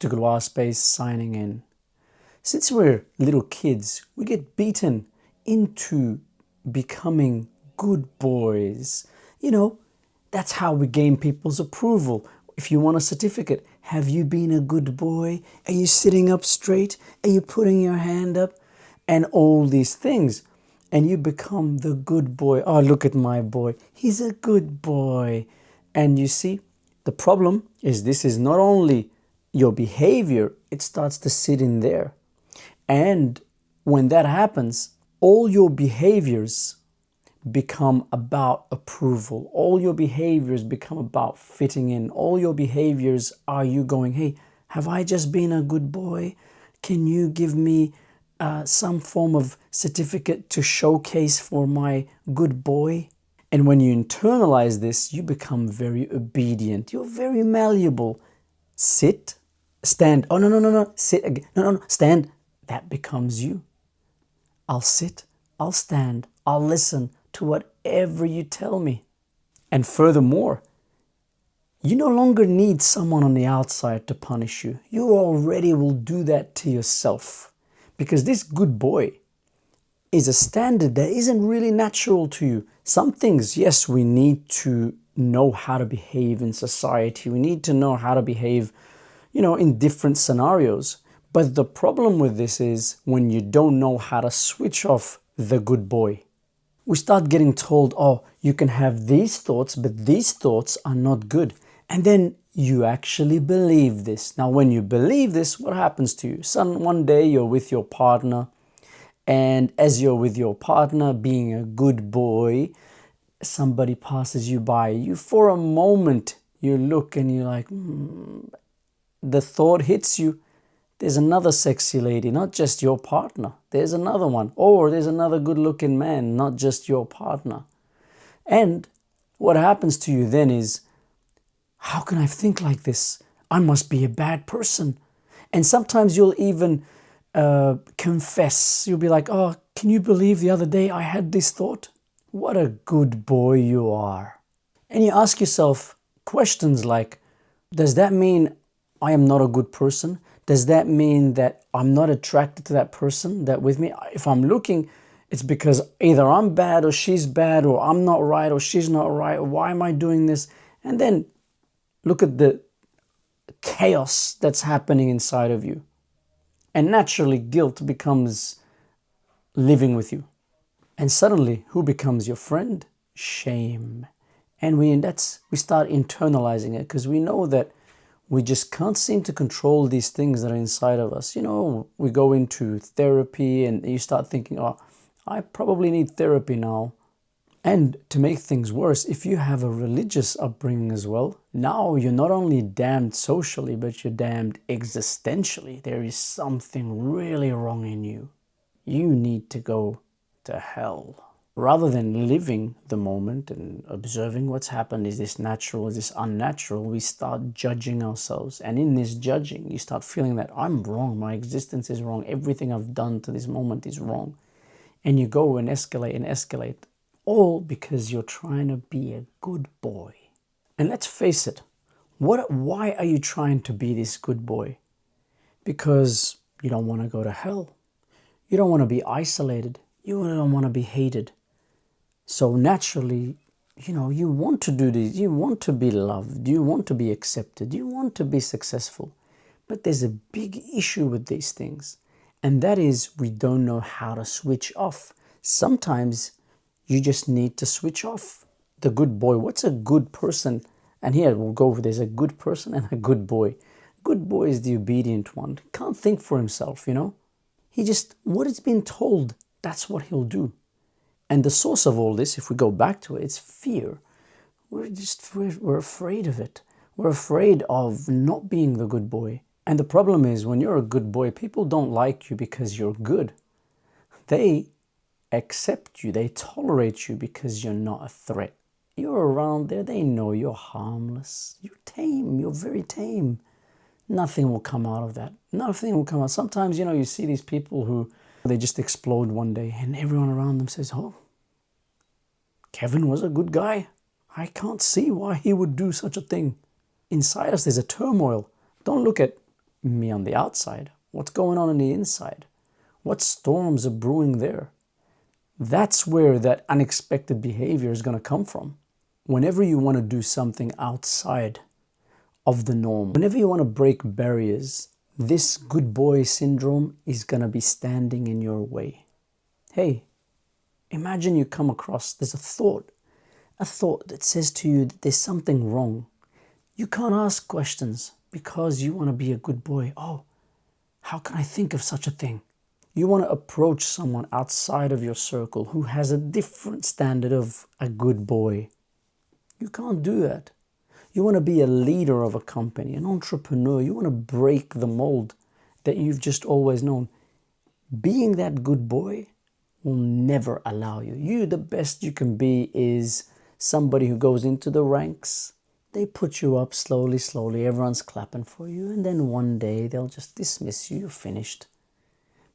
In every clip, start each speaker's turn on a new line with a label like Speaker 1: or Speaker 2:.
Speaker 1: Degloirespace signing in. Since we're little kids, we get beaten into becoming good boys. You know, that's how we gain people's approval. If you want a certificate, have you been a good boy? Are you sitting up straight? Are you putting your hand up? And all these things. And you become the good boy. Oh, look at my boy. He's a good boy. And you see, the problem is this is not only your behavior, it starts to sit in there. And when that happens, all your behaviors become about approval. All your behaviors become about fitting in. All your behaviors are you going, hey, have I just been a good boy? Can you give me some form of certificate to showcase for my good boy? And when you internalize this, you become very obedient. You're very malleable. Sit, stand. Oh, no. Sit again. No. Stand. That becomes you. I'll sit, I'll stand, I'll listen to whatever you tell me. And furthermore, you no longer need someone on the outside to punish you. You already will do that to yourself. Because this good boy is a standard that isn't really natural to you. Some things, yes, we need to know how to behave in society. We need to know how to behave, in different scenarios. But the problem with this is when you don't know how to switch off the good boy. We start getting told, oh, you can have these thoughts, but these thoughts are not good. And then you actually believe this. Now, when you believe this, what happens to you? One day you're with your partner, and as you're with your partner, being a good boy, somebody passes you by. You, for a moment, you look and you're like, the thought hits you. There's another sexy lady, not just your partner. There's another one. Or there's another good-looking man, not just your partner. And what happens to you then is, how can I think like this? I must be a bad person. And sometimes you'll even confess. You'll be like, oh, can you believe the other day I had this thought? What a good boy you are. And you ask yourself questions like, does that mean I am not a good person? Does that mean that I'm not attracted to that person that with me? If I'm looking, it's because either I'm bad or she's bad, or I'm not right or she's not right. Or why am I doing this? And then look at the chaos that's happening inside of you. And naturally, guilt becomes living with you. And suddenly, who becomes your friend? Shame. And we start internalizing it because we know that we just can't seem to control these things that are inside of us. We go into therapy and you start thinking, oh, I probably need therapy now. And to make things worse, if you have a religious upbringing as well, now you're not only damned socially, but you're damned existentially. There is something really wrong in you. You need to go to hell. Rather than living the moment and observing what's happened, is this natural, is this unnatural, we start judging ourselves. And in this judging, you start feeling that I'm wrong, my existence is wrong, everything I've done to this moment is wrong. And you go and escalate, all because you're trying to be a good boy. And let's face it, why are you trying to be this good boy? Because you don't want to go to hell. You don't want to be isolated. You don't want to be hated. So naturally, you want to do this. You want to be loved. You want to be accepted. You want to be successful. But there's a big issue with these things. And that is we don't know how to switch off. Sometimes you just need to switch off. The good boy. What's a good person? And here we'll go over, there's a good person and a good boy. Good boy is the obedient one. Can't think for himself, He just, what it's been told, that's what he'll do. And the source of all this, if we go back to it, it's fear. We're afraid of it. We're afraid of not being the good boy. And the problem is when you're a good boy, people don't like you because you're good. They accept you, they tolerate you because you're not a threat. You're around there, they know you're harmless. You're tame, you're very tame. Nothing will come out of that. Nothing will come out. Sometimes, you see these people who, they just explode one day and everyone around them says, oh, Kevin was a good guy. I can't see why he would do such a thing. Inside us, there's a turmoil. Don't look at me on the outside? What's going on the inside? What storms are brewing there? That's where that unexpected behavior is going to come from. Whenever you want to do something outside of the norm, whenever you want to break barriers, this good boy syndrome is going to be standing in your way. Hey, imagine you come across, there's a thought that says to you that there's something wrong. You can't ask questions because you want to be a good boy. Oh, how can I think of such a thing? You want to approach someone outside of your circle who has a different standard of a good boy. You can't do that. You want to be a leader of a company, an entrepreneur. You want to break the mold that you've just always known. Being that good boy will never allow you. The best you can be is somebody who goes into the ranks. They put you up slowly, everyone's clapping for you, and then one day they'll just dismiss you, you're finished.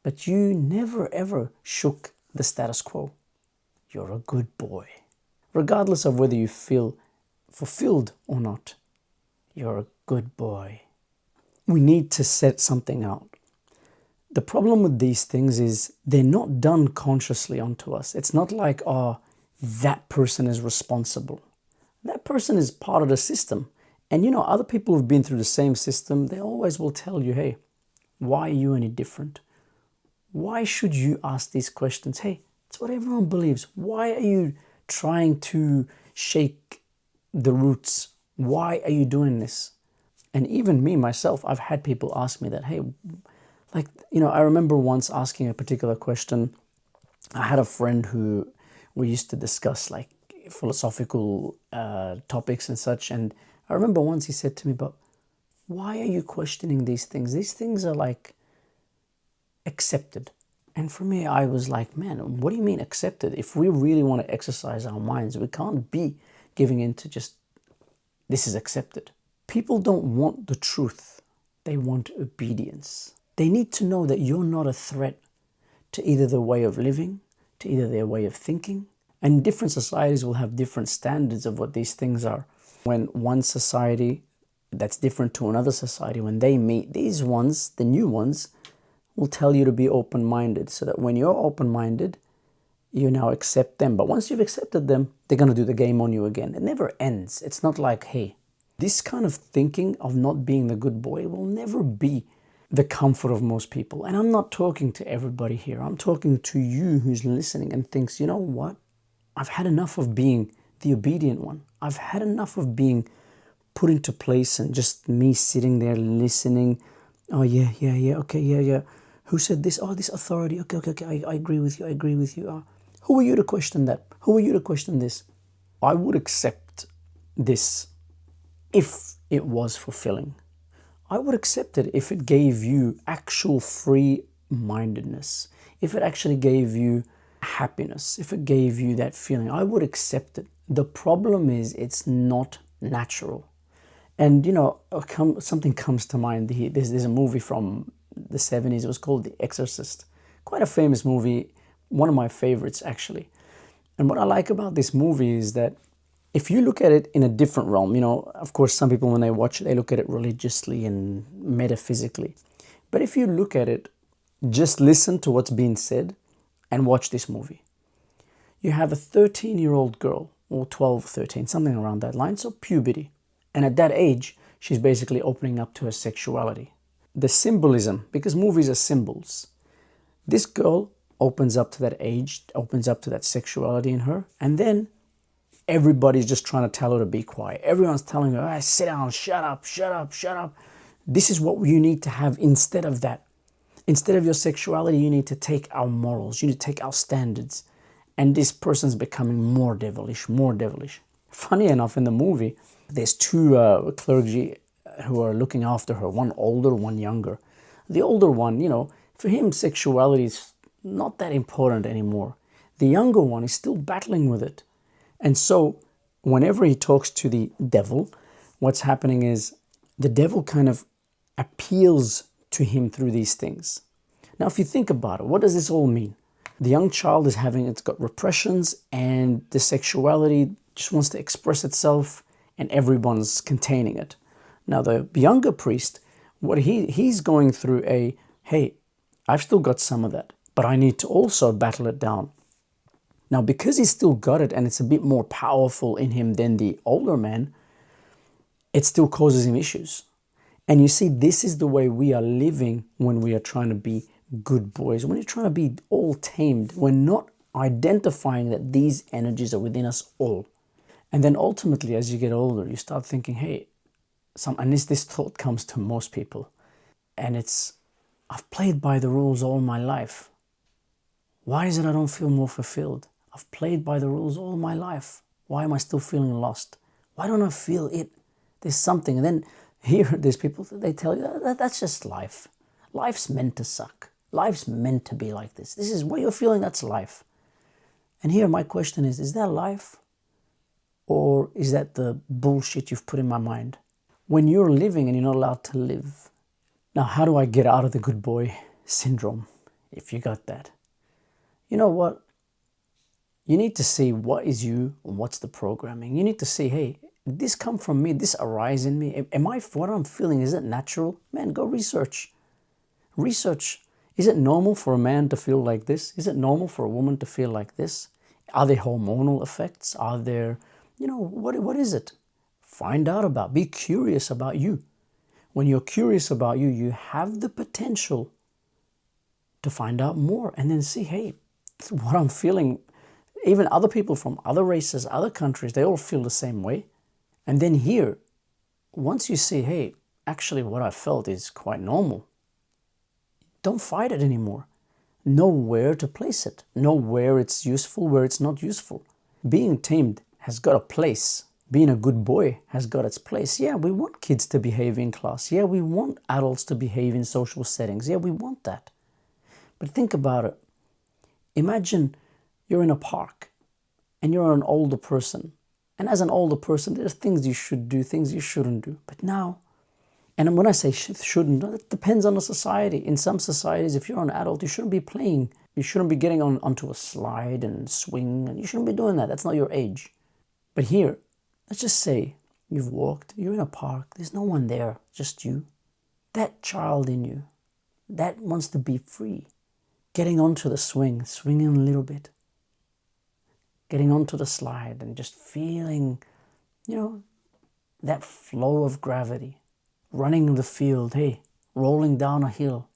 Speaker 1: But you never ever shook the status quo. You're a good boy. Regardless of whether you feel fulfilled or not, you're a good boy. We need to set something out. The problem with these things is they're not done consciously onto us. It's not like, oh, that person is responsible. That person is part of the system. And other people who've been through the same system, they always will tell you, hey, why are you any different? Why should you ask these questions? Hey, it's what everyone believes. Why are you trying to shake the roots? Why are you doing this? And even me, myself, I've had people ask me that, hey, I remember once asking a particular question. I had a friend who we used to discuss philosophical topics and such. And I remember once he said to me, but why are you questioning these things? These things are accepted. And for me, I was like, man, what do you mean accepted? If we really want to exercise our minds, we can't be giving in to just, this is accepted. People don't want the truth. They want obedience. They need to know that you're not a threat to either their way of living, to either their way of thinking. And different societies will have different standards of what these things are. When one society that's different to another society, when they meet, these ones, the new ones, will tell you to be open-minded, so that when you're open-minded, you now accept them. But once you've accepted them, they're going to do the game on you again. It never ends. It's not like, hey, this kind of thinking of not being the good boy will never be the comfort of most people. And I'm not talking to everybody here. I'm talking to you who's listening and thinks, you know what? I've had enough of being the obedient one. I've had enough of being put into place and just me sitting there listening. Oh, yeah, okay, yeah. Who said this? Oh, this authority. Okay, I agree with you. Who are you to question that? Who are you to question this? I would accept this if it was fulfilling. I would accept it if it gave you actual free-mindedness, if it actually gave you happiness, if it gave you that feeling. I would accept it. The problem is it's not natural. And, something comes to mind. There's a movie from the 70s. It was called The Exorcist. Quite a famous movie. One of my favorites, actually. And what I like about this movie is that if you look at it in a different realm, of course, some people, when they watch it, they look at it religiously and metaphysically. But if you look at it, just listen to what's being said and watch this movie. You have a 13-year-old girl, or 12, 13, something around that line, so puberty. And at that age, she's basically opening up to her sexuality. The symbolism, because movies are symbols. This girl opens up to that age, opens up to that sexuality in her, and then everybody's just trying to tell her to be quiet. Everyone's telling her, hey, sit down, shut up. This is what you need to have instead of that. Instead of your sexuality, you need to take our morals, you need to take our standards. And this person's becoming more devilish. Funny enough, in the movie, there's two clergy who are looking after her, one older, one younger. The older one, for him, sexuality is not that important anymore. The younger one is still battling with it. And so whenever he talks to the devil, what's happening is the devil kind of appeals to him through these things. Now, if you think about it, what does this all mean? The young child it's got repressions, and the sexuality just wants to express itself, and everyone's containing it. Now, the younger priest What he's going through hey, I've still got some of that, but I need to also battle it down. Now, because he's still got it and it's a bit more powerful in him than the older man, it still causes him issues. And you see, this is the way we are living when we are trying to be good boys. When you're trying to be all tamed, we're not identifying that these energies are within us all. And then ultimately, as you get older, you start thinking, hey, and this thought comes to most people, and it's, I've played by the rules all my life. Why is it I don't feel more fulfilled? I've played by the rules all my life. Why am I still feeling lost? Why don't I feel it? There's something. And then here, there's people, they tell you, that's just life. Life's meant to suck. Life's meant to be like this. This is what you're feeling, that's life. And here my question is that life? Or is that the bullshit you've put in my mind? When you're living and you're not allowed to live. Now, how do I get out of the good boy syndrome? If you got that. You know what? You need to see what is you and what's the programming. You need to see, hey, did this come from me? Did this arise in me? Am I, what I'm feeling, is it natural? Man, go research. Research. Is it normal for a man to feel like this? Is it normal for a woman to feel like this? Are there hormonal effects? Are there, what is it? Find out about, be curious about you. When you're curious about you, you have the potential to find out more and then see, hey, what I'm feeling, even other people from other races, other countries, they all feel the same way. And then here, once you see, hey, actually what I felt is quite normal, don't fight it anymore. Know where to place it. Know where it's useful, where it's not useful. Being tamed has got a place. Being a good boy has got its place. Yeah, we want kids to behave in class. Yeah, we want adults to behave in social settings. Yeah, we want that. But think about it. Imagine you're in a park and you're an older person. And as an older person, there's things you should do, things you shouldn't do. But now, and when I say shouldn't, it depends on the society. In some societies, if you're an adult, you shouldn't be playing. You shouldn't be getting onto a slide and swing. And you shouldn't be doing that. That's not your age. But here, let's just say you've walked, you're in a park, there's no one there, just you. That child in you, that wants to be free. Getting onto the swing, swinging a little bit. Getting onto the slide and just feeling, that flow of gravity. Running the field, hey, rolling down a hill.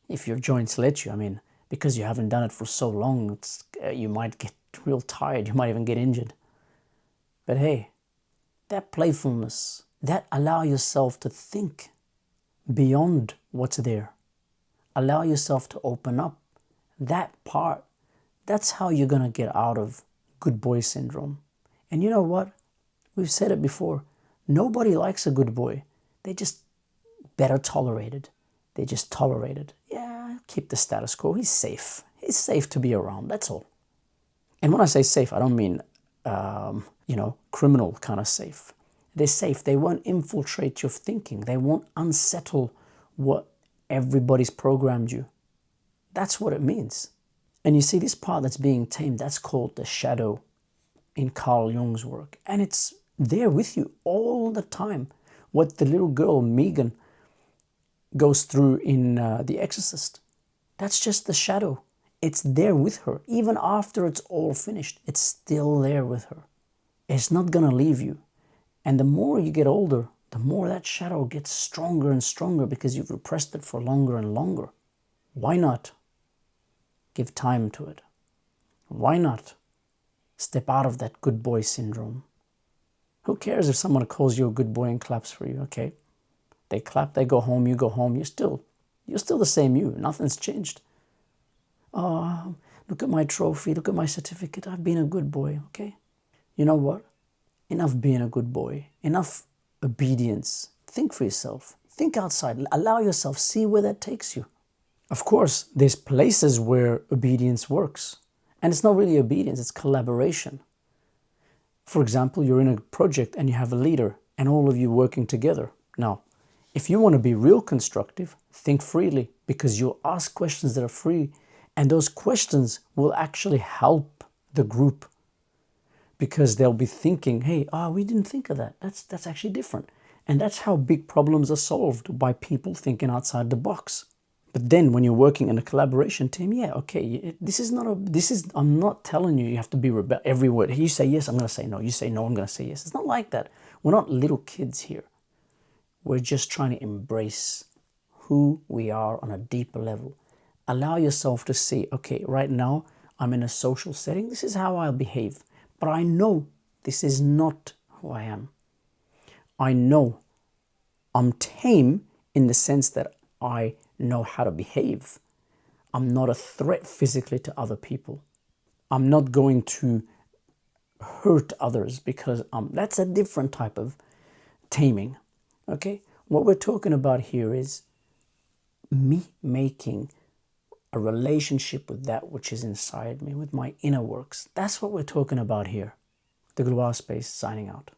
Speaker 1: If your joints let you, because you haven't done it for so long, you might get real tired, you might even get injured. But hey, that playfulness, that allow yourself to think beyond what's there. Allow yourself to open up. That part, that's how you're going to get out of good boy syndrome. And you know what? We've said it before. Nobody likes a good boy. They just better tolerated. They just tolerated. Yeah, keep the status quo. He's safe. He's safe to be around. That's all. And when I say safe, I don't mean criminal kind of safe. They're safe. They won't infiltrate your thinking. They won't unsettle what everybody's programmed you. That's what it means. And you see, this part that's being tamed, that's called the shadow in Carl Jung's work. And it's there with you all the time. What the little girl, Megan, goes through in The Exorcist. That's just the shadow. It's there with her. Even after it's all finished, it's still there with her. It's not going to leave you. And the more you get older, the more that shadow gets stronger and stronger because you've repressed it for longer and longer. Why not give time to it? Why not step out of that good boy syndrome? Who cares if someone calls you a good boy and claps for you? Okay, they clap, they go home, you go home. You're still the same you. Nothing's changed. Oh, look at my trophy. Look at my certificate. I've been a good boy. Okay. You know what? Enough being a good boy. Enough obedience. Think for yourself. Think outside. Allow yourself. See where that takes you. Of course, there's places where obedience works. And it's not really obedience. It's collaboration. For example, you're in a project and you have a leader and all of you working together. Now, if you want to be real constructive, think freely because you'll ask questions that are free and those questions will actually help the group because they'll be thinking, hey, we didn't think of that. That's actually different. And that's how big problems are solved, by people thinking outside the box. But then when you're working in a collaboration team, yeah, okay, I'm not telling you have to be rebel every word. You say yes, I'm going to say no. You say no, I'm going to say yes. It's not like that. We're not little kids here. We're just trying to embrace who we are on a deeper level. Allow yourself to see, okay, right now I'm in a social setting. This is how I'll behave. But I know this is not who I am. I know I'm tame in the sense that I know how to behave. I'm not a threat physically to other people. I'm not going to hurt others because that's a different type of taming. Okay? What we're talking about here is me making a relationship with that which is inside me, with my inner works. That's what we're talking about here. Degloirespace signing out.